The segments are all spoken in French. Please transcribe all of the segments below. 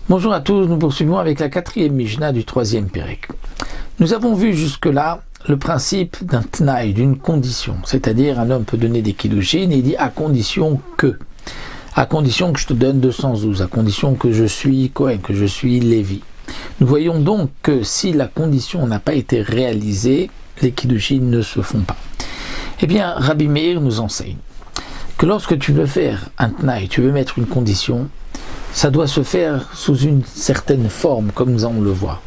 Bonjour à tous, nous poursuivons avec la 4e Mishnah du 3e Pérek. Nous avons vu jusque-là le principe d'un tnaï, d'une condition, c'est-à-dire un homme peut donner des kiddushin et il dit à condition que je te donne 212, à condition que je suis Kohen, que je suis Lévi. Nous voyons donc que si la condition n'a pas été réalisée, les kiddushin ne se font pas. Eh bien, Rabbi Meir nous enseigne que lorsque tu veux faire un tnaï, tu veux mettre une condition, ça doit se faire sous une certaine forme, comme nous allons le voir.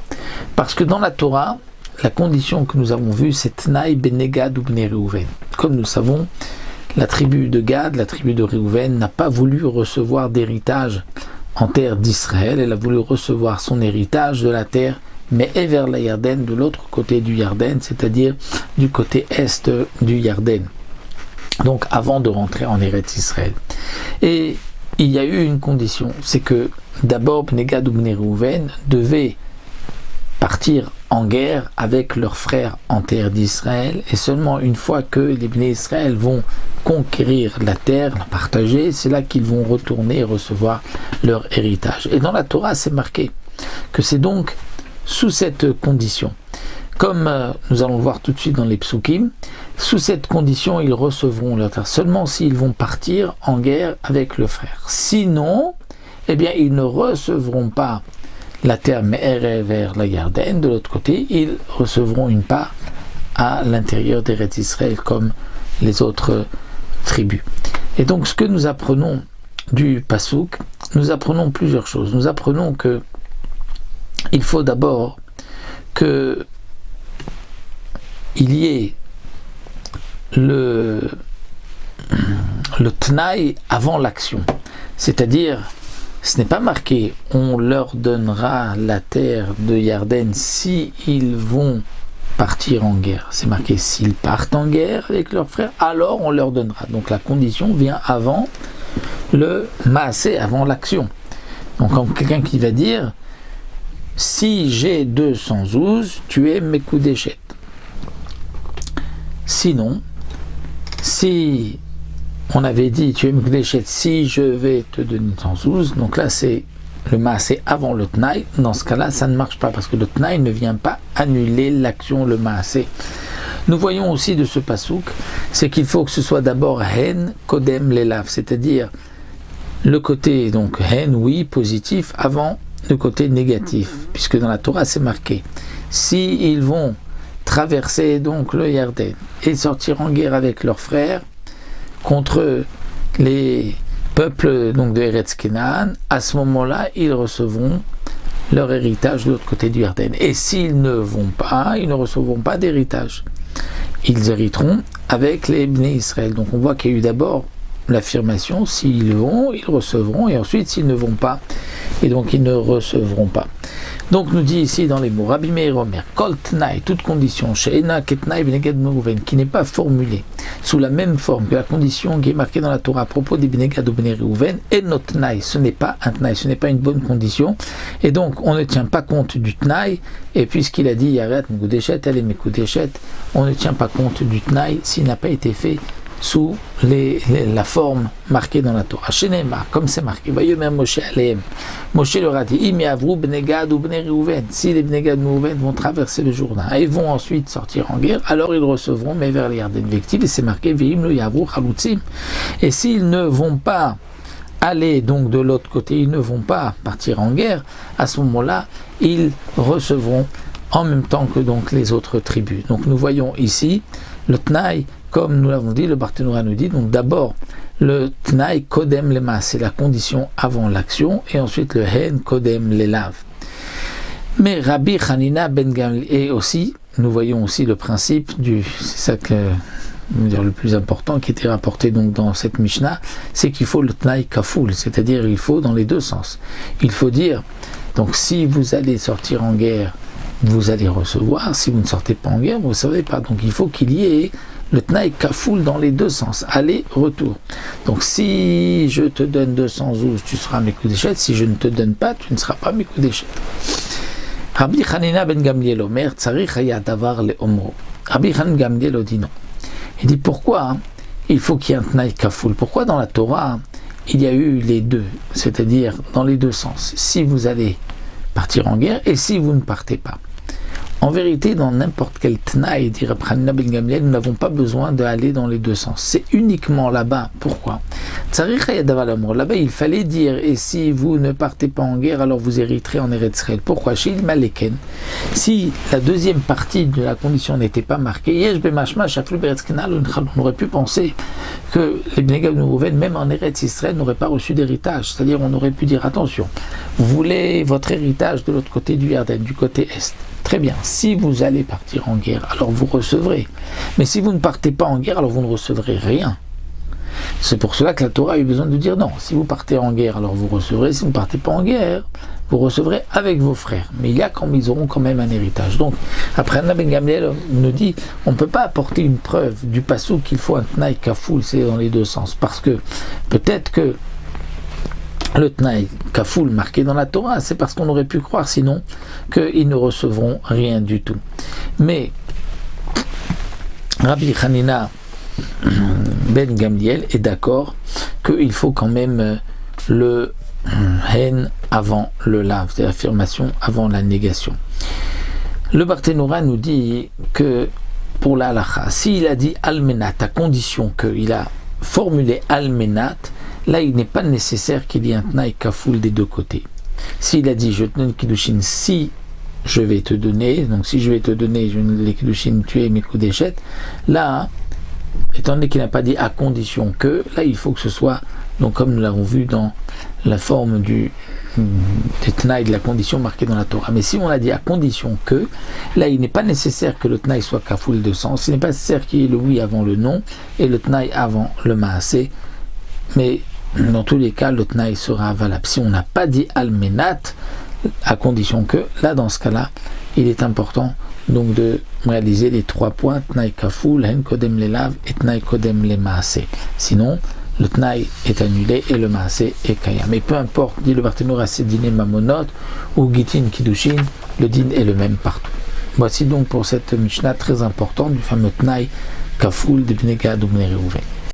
Parce que dans la Torah, la condition que nous avons vue, c'est Tnaï bene Gad ou bene Reuven. Comme nous le savons, la tribu de Gad, la tribu de Reuven, n'a pas voulu recevoir d'héritage en terre d'Israël. Elle a voulu recevoir son héritage de la terre, mais vers la Yarden, de l'autre côté du Yarden, c'est-à-dire du côté est du Yarden. Donc avant de rentrer en Eretz Israël. Et il y a eu une condition, c'est que d'abord Bnei Gad ou Bnei Reuven devaient partir en guerre avec leurs frères en terre d'Israël, et seulement une fois que les Bnei Israël vont conquérir la terre, la partager, c'est là qu'ils vont retourner et recevoir leur héritage. Et dans la Torah, c'est marqué que c'est donc sous cette condition. Comme nous allons le voir tout de suite dans les psukim, sous cette condition, ils recevront leur terre seulement s'ils vont partir en guerre avec le frère. Sinon, eh bien, ils ne recevront pas la terre mais vers la Yarden. De l'autre côté, ils recevront une part à l'intérieur d'Eretz Israël comme les autres tribus. Et donc, ce que nous apprenons du Pasuk, nous apprenons plusieurs choses. Nous apprenons que il faut d'abord que il y ait le tnaï avant l'action, c'est-à-dire ce n'est pas marqué on leur donnera la terre de Yarden si ils vont partir en guerre, c'est marqué s'ils partent en guerre avec leurs frères, alors on leur donnera. Donc la condition vient avant le maasé, avant l'action. Donc comme quelqu'un qui va dire si j'ai 212, tu es Mekudeshet. Sinon, si on avait dit tu es Mekudeshet, si je vais te donner 112, donc là c'est le maasé avant le tnaï. Dans ce cas-là, ça ne marche pas parce que le tnaï ne vient pas annuler l'action, le maasé. Nous voyons aussi de ce pasouk, c'est qu'il faut que ce soit d'abord hen kodem lelav, c'est-à-dire le côté donc hen, oui, positif, avant le côté négatif, puisque dans la Torah c'est marqué si ils vont traverser donc le Yarden et sortir en guerre avec leurs frères contre les peuples donc de Eretz Kenaan, à ce moment-là ils recevront leur héritage de l'autre côté du Yarden. Et s'ils ne vont pas, ils ne recevront pas d'héritage. Ils hériteront avec les Bnei Israël. Donc on voit qu'il y a eu d'abord l'affirmation, s'ils vont, ils recevront, et ensuite s'ils ne vont pas, et donc ils ne recevront pas. Donc nous dit ici dans les mots Rabbi Meir Omer, Kol Tnaï, toute condition, She'ena Ketnaï Bnei Gad Bnei Reuven, qui n'est pas formulée sous la même forme que la condition qui est marquée dans la Torah à propos des Bnei Gad ou Bnei Reuven, et notre Tnaï, ce n'est pas un Tnaï, ce n'est pas une bonne condition, et donc on ne tient pas compte du Tnaï, et puisqu'il a dit Yaret Mekudeshet, elle est Mekudeshet, on ne tient pas compte du Tnaï s'il n'a pas été fait sous la forme marquée dans la Torah. Shenema, comme c'est marqué, Vayomer Moshe Aleem. Moshe leur a dit, Imiavru Bnei Gad ou Bnei Reuven. Si les Bnei Gad ou Bnei Reuven vont traverser le Jourdain et vont ensuite sortir en guerre, alors ils recevront, mais vers les Yarden Vektiv, et c'est marqué, Veim lo Yavru Chalutzim. Et s'ils ne vont pas aller donc de l'autre côté, ils ne vont pas partir en guerre, à ce moment-là, ils recevront en même temps que donc les autres tribus. Donc nous voyons ici le Tnaï, comme nous l'avons dit, le Barthénoura nous dit, donc d'abord le Tnaï Kodem Lema, c'est la condition avant l'action, et ensuite le Hen Kodem Lelav. Mais Rabbi Hanina ben Gamliel, et aussi, nous voyons aussi le principe c'est ça que le plus important qui était rapporté donc dans cette Mishnah, c'est qu'il faut le Tnaï Kafoul, c'est-à-dire il faut dans les deux sens. Il faut dire, donc si vous allez sortir en guerre, vous allez recevoir, si vous ne sortez pas en guerre, vous ne savez pas. Donc il faut qu'il y ait le Tnaï Kafoul dans les deux sens, aller-retour. Donc si je te donne 212, tu seras Mekudeshet, si je ne te donne pas, tu ne seras pas Mekudeshet. Rabbi Hanina ben Gamliel Omer, Tzarich haya davar le omro. Rabbi Han Gamliel dit non. Il dit pourquoi il faut qu'il y ait un Tnaï Kafoul. Pourquoi dans la Torah, il y a eu les deux, c'est-à-dire dans les deux sens, si vous allez partir en guerre et si vous ne partez pas. En vérité, dans n'importe quel Tnaï, dit Reb Hanina ben Gamliel, nous n'avons pas besoin d'aller dans les deux sens. C'est uniquement là-bas. Pourquoi ? Là-bas, il fallait dire, et si vous ne partez pas en guerre, alors vous hériterez en Eretz Israël. Pourquoi ? Si la deuxième partie de la condition n'était pas marquée, on aurait pu penser que les Bnei Gad ben Reuven, même en Eretz Israël, n'auraient pas reçu d'héritage. C'est-à-dire, on aurait pu dire, attention, vous voulez votre héritage de l'autre côté du Yarden, du côté Est. Très bien, si vous allez partir en guerre, alors vous recevrez. Mais si vous ne partez pas en guerre, alors vous ne recevrez rien. C'est pour cela que la Torah a eu besoin de dire non. Si vous partez en guerre, alors vous recevrez. Si vous ne partez pas en guerre, vous recevrez avec vos frères. Mais ils auront quand même un héritage. Donc, après, Hanina ben Gamliel nous dit, on ne peut pas apporter une preuve du passou qu'il faut un Tnaï Kafoul, c'est dans les deux sens. Parce que peut-être que le Tnaï Kafoul marqué dans la Torah, c'est parce qu'on aurait pu croire sinon qu'ils ne recevront rien du tout. Mais Rabbi Hanina ben Gamliel est d'accord qu'il faut quand même le hen avant le lav, c'est l'affirmation avant la négation. Le Barthénora nous dit que pour la halacha, s'il a dit almenat à condition qu'il a formulé almenat, là, il n'est pas nécessaire qu'il y ait un Tnaï Kafoul des deux côtés. S'il a dit, je te donne Kiddushin si je vais te donner, donc si je vais te donner, je donne les Kiddushin, tu es mes Koudeshet, là, étant donné qu'il n'a pas dit à condition que, là, il faut que ce soit, donc comme nous l'avons vu dans la forme des Tnaï, de la condition marquée dans la Torah. Mais si on a dit à condition que, là, il n'est pas nécessaire que le Tnaï soit Kafoul de sens, il n'est pas nécessaire qu'il y ait le oui avant le non, et le Tnaï avant le Maasé, mais dans tous les cas, le Tnaï sera valable. Si on n'a pas dit Almenat, à condition que, là, dans ce cas-là, il est important donc de réaliser les 3 points, Tnaï Kafoul, Hen Kodem Lelav et Tnaï Kodem Le Maasé. Sinon, le Tnaï est annulé et le Maasé est Kayam. Mais peu importe, dit le Barthénora, c'est Diné Mamonot ou Gitin Kiddushin, le din est le même partout. Voici donc pour cette Mishnah très importante du fameux Tnaï Kafoul de Bnei Gad ou Bnei Reuven.